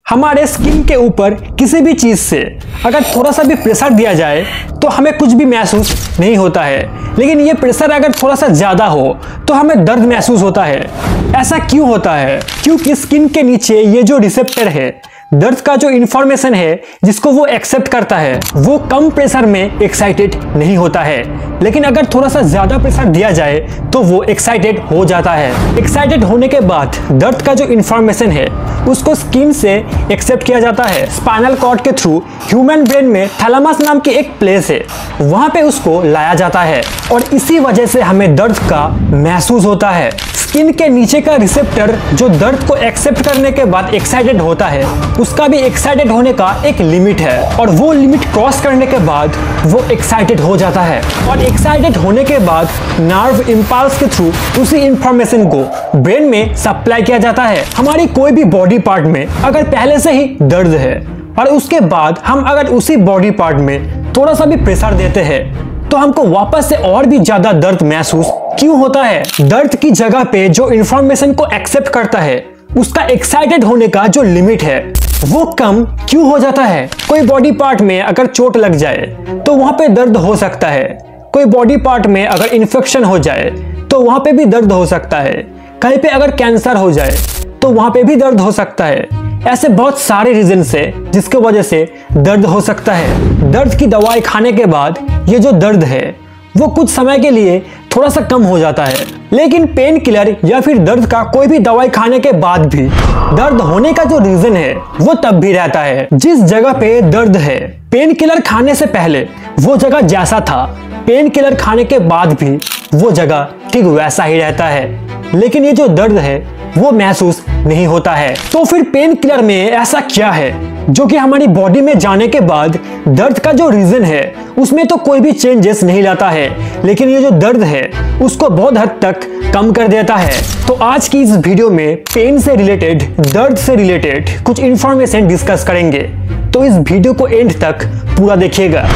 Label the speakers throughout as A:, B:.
A: हमारे स्किन के ऊपर किसी भी चीज से अगर थोड़ा सा भी प्रेशर दिया जाए तो हमें कुछ भी महसूस नहीं होता है, लेकिन ये प्रेशर अगर थोड़ा सा ज्यादा हो तो हमें दर्द महसूस होता है। ऐसा क्यों होता है? क्योंकि स्किन के नीचे ये जो रिसेप्टर है, दर्द का जो इंफॉर्मेशन है जिसको वो एक्सेप्ट करता है, वो कम प्रेशर में एक्साइटेड नहीं होता है, लेकिन अगर थोड़ा सा ज्यादा प्रेशर दिया जाए तो वो एक्साइटेड हो जाता है। एक्साइटेड होने के बाद दर्द का जो इंफॉर्मेशन है उसको स्किन से एक्सेप्ट किया जाता है। स्पाइनल कॉर्ड के थ्रू ह्यूमन ब्रेन में थैलेमस नाम की एक प्लेस है, वहां पे उसको लाया जाता है और इसी वजह से हमें दर्द का महसूस होता है। स्किन के नीचे का रिसेप्टर जो दर्द को एक्सेप्ट करने के बाद एक्साइटेड होता है, उसका भी एक्साइटेड होने का एक लिमिट है और वो लिमिट क्रॉस करने के बाद वो एक्साइटेड हो जाता है और एक्साइटेड होने के बाद नर्व इंपल्स के थ्रू उसी इंफॉर्मेशन को ब्रेन में सप्लाई किया जाता है। हमारी कोई भी बॉडी पार्ट में अगर पहले से ही दर्द है और उसके बाद हम अगर उसी बॉडी पार्ट में थोड़ा सा भी प्रेशर देते हैं तो हमको वापस से और भी ज्यादा दर्द महसूस क्यों होता है? दर्द की जगह पे जो इंफॉर्मेशन को एक्सेप्ट करता है उसका एक्साइटेड होने का जो लिमिट है वो कम क्यों हो जाता है? कोई बॉडी पार्ट में अगर चोट लग जाए तो वहां पे दर्द हो सकता है। कोई बॉडी पार्ट में अगर इन्फेक्शन हो जाए तो वहां पे भी दर्द हो सकता है। कहीं पे अगर कैंसर हो जाए तो वहां पे भी दर्द हो सकता है। ऐसे बहुत सारे रीजन से जिसके वजह से दर्द हो सकता है। दर्द की दवाई खाने के बाद ये जो दर्द है वो कुछ समय के लिए थोड़ा सा कम हो जाता है, लेकिन पेन किलर या फिर दर्द का कोई भी दवाई खाने के बाद भी दर्द होने का जो रीजन है वो तब भी रहता है। जिस जगह पे दर्द है, पेन किलर खाने से पहले वो जगह जैसा था, पेन किलर खाने के बाद भी वो जगह ठीक वैसा ही रहता है, लेकिन ये जो दर्द है वो महसूस नहीं होता है। तो फिर पेन किलर में ऐसा क्या है जो कि हमारी बॉडी में जाने के बाद दर्द का जो रीजन है उसमें तो कोई भी चेंजेस नहीं लाता है, लेकिन ये जो दर्द है उसको बहुत हद तक कम कर देता है। तो आज की इस वीडियो में पेन से रिलेटेड, दर्द से रिलेटेड कुछ इंफॉर्मेशन डिस्कस करेंगे, तो इस वीडियो को एंड तक पूरा देखिएगा।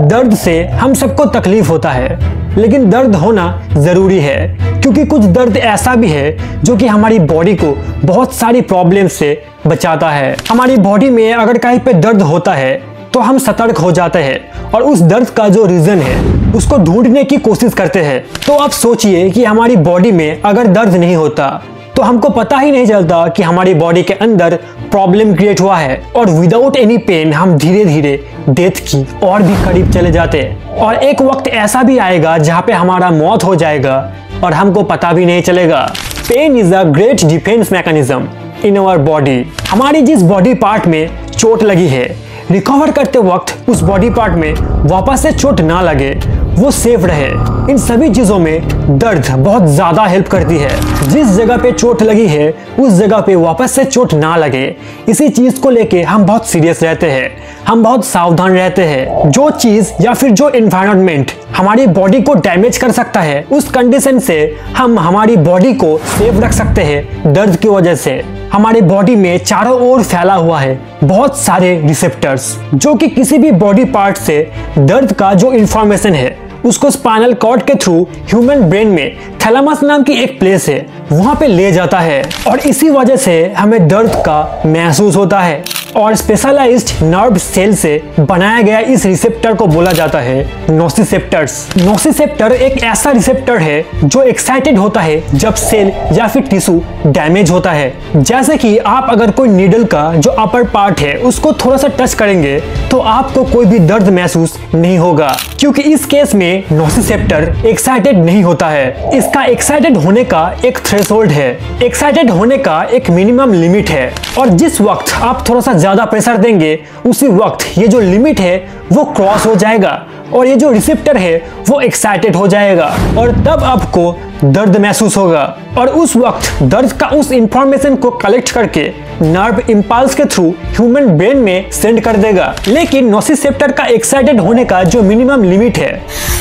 A: दर्द से हम सबको तकलीफ होता है, लेकिन दर्द होना जरूरी है, क्योंकि कुछ दर्द ऐसा भी है जो कि हमारी बॉडी को बहुत सारी प्रॉब्लम से बचाता है। हमारी बॉडी में अगर कहीं पे दर्द होता है तो हम सतर्क हो जाते हैं और उस दर्द का जो रीजन है उसको ढूंढने की कोशिश करते हैं। तो आप सोचिए कि हमारी बॉडी में अगर दर्द नहीं होता तो हमको पता ही नहीं चलता कि हमारी बॉडी के अंदर प्रॉब्लम क्रिएट हुआ है और विदाउट एनी पेन हम धीरे धीरे डेथ की और भी करीब चले जाते हैं। और एक वक्त ऐसा भी आएगा जहाँ पे हमारा मौत हो जाएगा और हमको पता भी नहीं चलेगा। Pain is a great defence mechanism in our body. हमारी जिस बॉडी पार्ट में चोट लगी है, रिकवर करते वक्त उस बॉडी पार्ट में वापस से चोट ना लगे, वो सेफ रहे, इन सभी चीजों में दर्द बहुत ज्यादा हेल्प करती है। जिस जगह पे चोट लगी है उस जगह पे वापस से चोट ना लगे, इसी चीज को लेके हम बहुत सीरियस रहते हैं, हम बहुत सावधान रहते हैं। जो चीज या फिर जो एनवायरनमेंट हमारी बॉडी को डैमेज कर सकता है, उस कंडीशन से हम हमारी बॉडी को सेफ रख सकते हैं। दर्द की वजह से हमारी बॉडी में चारों ओर फैला हुआ है बहुत सारे रिसेप्टर्स, जो कि किसी भी बॉडी पार्ट से दर्द का जो इंफॉर्मेशन है उसको स्पाइनल कॉर्ड के थ्रू ह्यूमन ब्रेन में थैलेमस नाम की एक प्लेस है वहां पे ले जाता है और इसी वजह से हमें दर्द का महसूस होता है। और स्पेशलाइज्ड नर्व सेल से बनाया गया इस रिसेप्टर को बोला जाता है नोसिसेप्टर्स। नोसिसेप्टर एक ऐसा रिसेप्टर है जो एक्साइटेड होता है जब सेल या फिर टिश्यू डैमेज होता है। जैसे कि आप अगर कोई नीडल का जो अपर पार्ट है उसको थोड़ा सा टच करेंगे तो आपको कोई भी दर्द महसूस नहीं होगा, क्योंकि इस केस में नोसिसेप्टर एक्साइटेड नहीं होता है। इसका एक्साइटेड होने का एक थ्रेशोल्ड है, एक्साइटेड होने का एक मिनिमम लिमिट है, और जिस वक्त आप थोड़ा सा ज्यादा प्रेशर देंगे उसी वक्त ये जो लिमिट है वो क्रॉस हो जाएगा और ये जो रिसेप्टर है वो एक्साइटेड हो जाएगा और तब आपको दर्द महसूस होगा। और उस वक्त दर्द का उस इंफॉर्मेशन को कलेक्ट करके नर्व इंपल्स के थ्रू ह्यूमन ब्रेन में सेंड कर देगा। लेकिन नोसिसेप्टर का एक्साइटेड होने का जो मिनिमम लिमिट है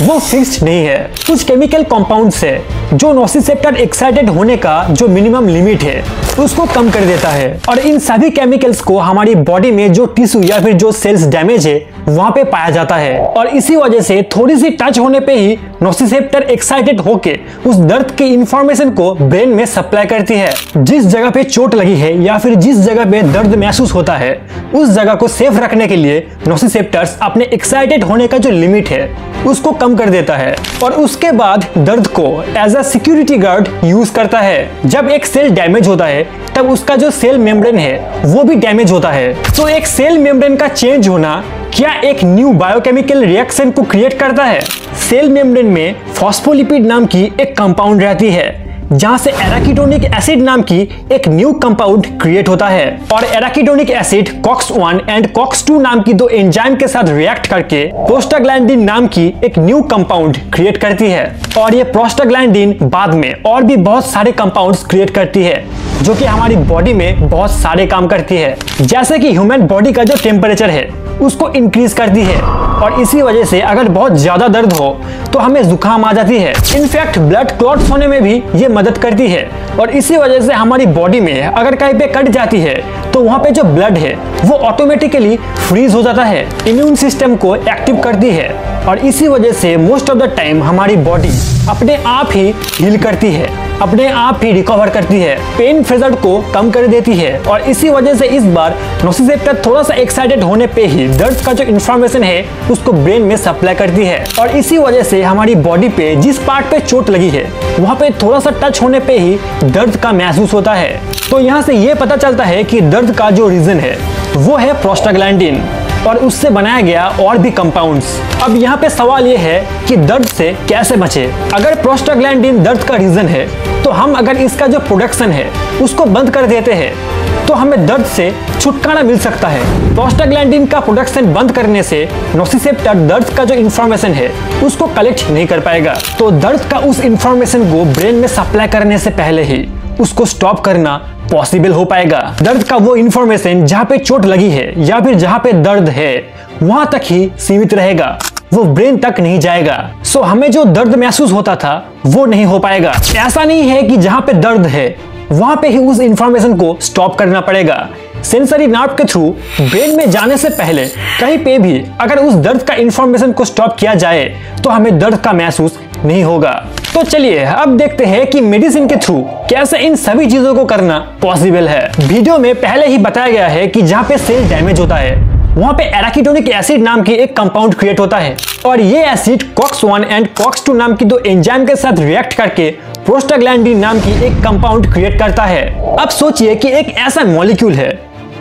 A: वो फिक्स्ड नहीं है। कुछ केमिकल कंपाउंड्स है जो नोसिसेप्टर एक्साइटेड होने का जो मिनिमम लिमिट है उसको कम कर देता है और इन सभी केमिकल्स को हमारी बॉडी में जो टिश्यू या फिर जो सेल्स डैमेज है वहां पे पाया जाता है और इसी वजह से थोड़ी सी टच होने पे ही नोसिसेप्टर एक्साइटेड होके उस दर्द की इंफॉर्मेशन को ब्रेन में सप्लाई करती है। जिस जगह पे चोट लगी है या फिर जिस जगह पे दर्द महसूस होता है उस जगह को सेफ रखने के लिए नोसिसेप्टर्स अपने एक्साइटेड होने का जो लिमिट है उसको कम कर देता है और उसके बाद दर्द को as a security guard use करता है। जब एक सेल डैमेज होता है तब उसका जो सेल मेम्ब्रेन है वो भी डैमेज होता है। तो एक सेल मेम्ब्रेन का चेंज होना क्या एक न्यू बायोकेमिकल रिएक्शन को क्रिएट करता है। सेल मेम्ब्रेन में फॉस्फोलिपिड नाम की एक कंपाउंड रहती है जहां से एराकिडोनिक एसिड नाम की एक न्यू कंपाउंड क्रिएट होता है और arachidonic acid COX-1 and COX-2 नाम की दो एंजाइम के साथ रिएक्ट करके प्रोस्टाग्लैंडिन नाम की एक न्यू कंपाउंड क्रिएट करती है और ये प्रोस्टाग्लैंडिन बाद में और भी बहुत सारे कंपाउंड्स क्रिएट करती है जो कि हमारी बॉडी में बहुत सारे काम करती है। जैसे कि ह्यूमन बॉडी का जो टेम्परेचर है उसको इंक्रीज करती है और इसी वजह से अगर बहुत ज्यादा दर्द हो तो हमें जुकाम आ जाती है। इनफैक्ट ब्लड क्लॉट्स होने में भी ये मदद करती है और इसी वजह से हमारी बॉडी में अगर कहीं पे कट जाती है तो वहां पे जो ब्लड है वो ऑटोमेटिकली फ्रीज हो जाता है, इम्यून सिस्टम को एक्टिव करती है और इसी वजह से मोस्ट ऑफ द टाइम हमारी बॉडी अपने आप ही हील करती है, अपने आप ही रिकवर करती है, पेन प्रेशर को कम कर देती है और इसी वजह से इस बार नोसिसेप्टर थोड़ा सा एक्साइटेड होने पे ही दर्द का जो इंफॉर्मेशन है उसको ब्रेन में सप्लाई करती है और इसी वजह से हमारी बॉडी पे जिस पार्ट पे चोट लगी है वहां पे थोड़ा सा टच होने पे ही दर्द का महसूस होता है। तो यहाँ से ये पता चलता है कि दर्द का जो रीजन है वो है प्रोस्टाग्लैंडिन और उससे बनाया गया और भी कंपाउंड्स। अब यहाँ पे सवाल ये है कि दर्द से कैसे बचे। अगर प्रोस्टाग्लैंडिन दर्द का रीजन है तो हम अगर इसका जो प्रोडक्शन है उसको बंद कर देते हैं तो हमें दर्द से छुटकारा मिल सकता है। प्रोस्टाग्लैंडिन का प्रोडक्शन बंद करने से नोसिसेप्टर दर्द का जो इंफॉर्मेशन है उसको कलेक्ट नहीं कर पाएगा, तो दर्द का उस इंफॉर्मेशन को ब्रेन में सप्लाई करने से पहले ही उसको स्टॉप करना पॉसिबल हो पाएगा। दर्द का वो इंफॉर्मेशन जहाँ पे चोट लगी है या फिर जहाँ पे दर्द है वहां तक ही सीमित रहेगा, वो ब्रेन तक नहीं जाएगा। सो हमें जो दर्द महसूस होता था वो नहीं हो पाएगा। ऐसा नहीं है कि जहाँ पे दर्द है वहां पे ही उस इंफॉर्मेशन को स्टॉप करना पड़ेगा। सेंसरी नर्व के थ्रू ब्रेन में जाने से पहले कहीं पे भी अगर उस दर्द का इंफॉर्मेशन को स्टॉप किया जाए तो हमें दर्द का महसूस नहीं होगा। तो चलिए अब देखते हैं कि मेडिसिन के थ्रू कैसे इन सभी चीजों को करना पॉसिबल है। वीडियो में पहले ही बताया गया है कि जहाँ पे सेल डैमेज होता है वहां पे एराकिडोनिक एसिड नाम की एक कंपाउंड क्रिएट होता है और ये एसिड COX-1 एंड COX-2 नाम की दो एंजाइम के साथ रिएक्ट करके प्रोस्टाग्लैंडिन नाम की एक कंपाउंड क्रिएट करता है। अब सोचिए कि एक ऐसा मॉलिक्यूल है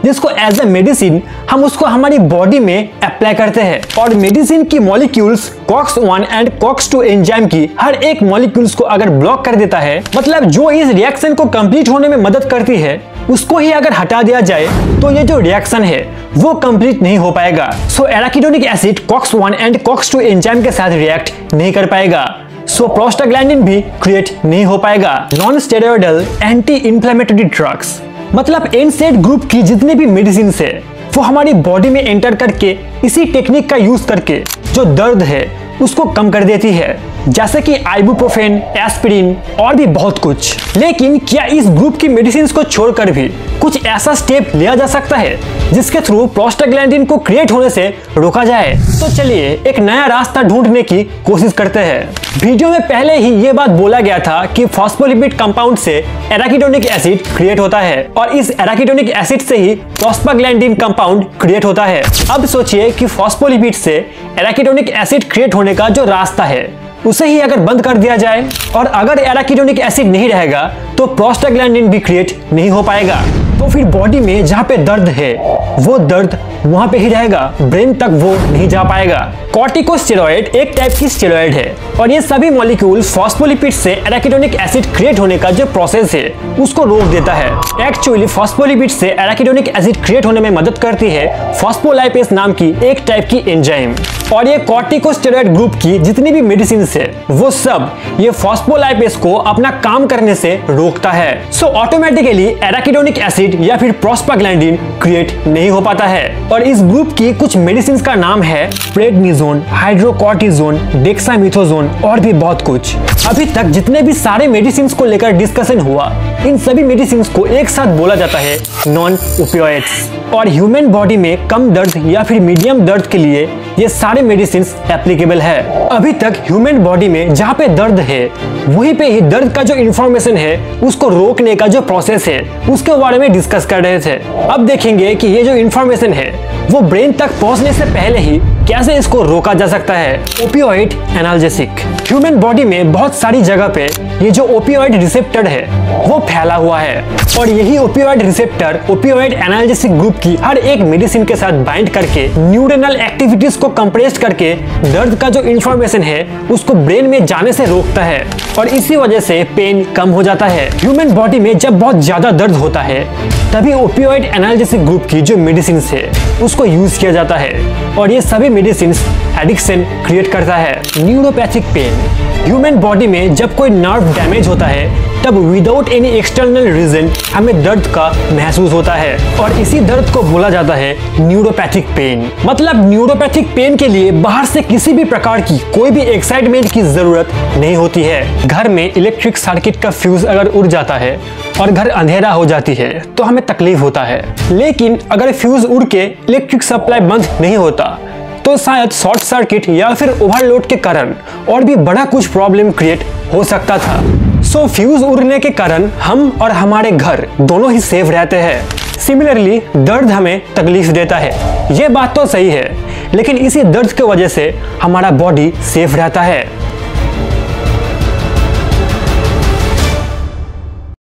A: जिसको एज ए मेडिसिन हम उसको हमारी बॉडी में अप्लाई करते हैं और मेडिसिन की molecules COX-1 and COX-2 enzyme की हर एक मॉलिक्यूल्स को अगर ब्लॉक कर देता है, मतलब जो इस रिएक्शन को कंप्लीट होने में मदद करती है उसको ही अगर हटा दिया जाए तो ये जो रिएक्शन है वो कंप्लीट नहीं हो पाएगा। So arachidonic acid COX-1 and COX-2 enzyme के साथ रिएक्ट नहीं कर पाएगा, सो प्रोस्टाग्लैंडिन भी क्रिएट नहीं हो पाएगा। Non steroidal anti inflammatory drugs मतलब NSAID ग्रुप की जितने भी मेडिसिन है वो हमारी बॉडी में एंटर करके इसी टेक्निक का यूज करके जो दर्द है उसको कम कर देती है, जैसे कि आइबुप्रोफेन, एस्पिरिन और भी बहुत कुछ। लेकिन क्या इस ग्रुप की मेडिसिन को छोड़कर भी कुछ ऐसा स्टेप लिया जा सकता है जिसके थ्रू प्रोस्टाग्लैंडिन को क्रिएट होने से रोका जाए? तो चलिए एक नया रास्ता ढूंढने की कोशिश करते हैं। वीडियो में पहले ही ये बात बोला गया था कि फॉस्फोलिपिड कंपाउंड से एराकिडोनिक एसिड क्रिएट होता है और इस एराकिडोनिक एसिड से ही प्रोस्टाग्लैंडिन कंपाउंड क्रिएट होता है। अब सोचिए कि फॉस्फोलिपिड से एराकिडोनिक एसिड क्रिएट होने का जो रास्ता है उसे ही अगर बंद कर दिया जाए और अगर एराकिडोनिक एसिड नहीं रहेगा तो प्रोस्टाग्लैंडिन भी क्रिएट नहीं हो पाएगा, तो फिर बॉडी में जहाँ पे दर्द है वो दर्द वहां पे ही रहेगा, ब्रेन तक वो नहीं जा पाएगा। कॉर्टिकोस्टेरॉइड एक टाइप की स्टेरॉइड है और ये सभी मॉलिक्यूल फॉस्फोलिपिड से एराकिडोनिक एसिड क्रिएट होने का जो प्रोसेस है उसको रोक देता है। एक्चुअली फॉस्फोलिपिड से एराकिडोनिक एसिड क्रिएट होने में मदद करती है फॉस्फोलाइपेज नाम की एक टाइप की एंजाइम। और ये कॉर्टिकोस्टेरॉइड ग्रुप की जितनी भी मेडिसिन है वो सब ये फॉस्फोलाइपेज को अपना काम करने से रोकता है। सो ऑटोमेटिकली एराकिडोनिक एसिड या फिर प्रोस्टाग्लैंडिन क्रिएट नहीं हो पाता है। और इस ग्रुप की कुछ मेडिसिन का नाम है प्रेडनिजोन, हाइड्रोकॉर्टिजोन, डेक्सामेथासोन और भी बहुत कुछ। अभी तक जितने भी सारे मेडिसिन को लेकर डिस्कशन हुआ, इन सभी मेडिसिन को एक साथ बोला जाता है नॉन ओपियोइड्स। और ह्यूमन बॉडी में कम दर्द या फिर मीडियम दर्द के लिए ये सारे मेडिसिन एप्लीकेबल है। अभी तक ह्यूमन बॉडी में जहाँ पे दर्द है वहीं पे ही दर्द का जो इंफॉर्मेशन है उसको रोकने का जो प्रोसेस है उसके बारे में डिस्कस कर रहे थे। अब देखेंगे कि ये जो इंफॉर्मेशन है वो ब्रेन तक पहुंचने से पहले ही कैसे इसको रोका जा सकता है। Opioid analgesic. ह्यूमन बॉडी में बहुत सारी जगह पे ये जो ओपियोइड रिसेप्टर है वो फैला हुआ है और यही opioid receptor opioid analgesic group की हर एक मेडिसिन के साथ बाइंड करके न्यूरोनल एक्टिविटीज को कंप्रेस करके दर्द का जो इंफॉर्मेशन है उसको ब्रेन में जाने से रोकता है और इसी वजह से पेन कम हो जाता है। ह्यूमन बॉडी में जब बहुत ज्यादा दर्द होता है तभी ओपियोइड एनाल्जेसिक ग्रुप की जो मेडिसिन है उसको यूज किया जाता है और ये सभी मेडिसिन एडिक्शन क्रिएट करता है। Neuropathic pain. ह्यूमन बॉडी में जब कोई नर्व डैमेज होता है तब विदाउट एनी एक्सटर्नल रीजन हमें दर्द का महसूस होता है और इसी दर्द को बोला जाता है न्यूरोपैथिक पेन। मतलब न्यूरोपैथिक पेन के लिए बाहर से किसी भी प्रकार की कोई भी एक्साइटमेंट की जरूरत नहीं होती है। घर में इलेक्ट्रिक सर्किट का फ्यूज अगर उड़ जाता है और घर अंधेरा हो जाती है तो हमें तकलीफ होता है, लेकिन अगर फ्यूज उड़ के इलेक्ट्रिक सप्लाई बंद नहीं होता तो शायद शॉर्ट सर्किट या फिर ओवरलोड के कारण और भी बड़ा कुछ प्रॉब्लम क्रिएट हो सकता था। सो फ्यूज उड़ने के कारण हम और हमारे घर दोनों ही सेफ रहते हैं। सिमिलरली दर्द हमें तकलीफ देता है, ये बात तो सही है, लेकिन इसी दर्द की वजह से हमारा बॉडी सेफ रहता है।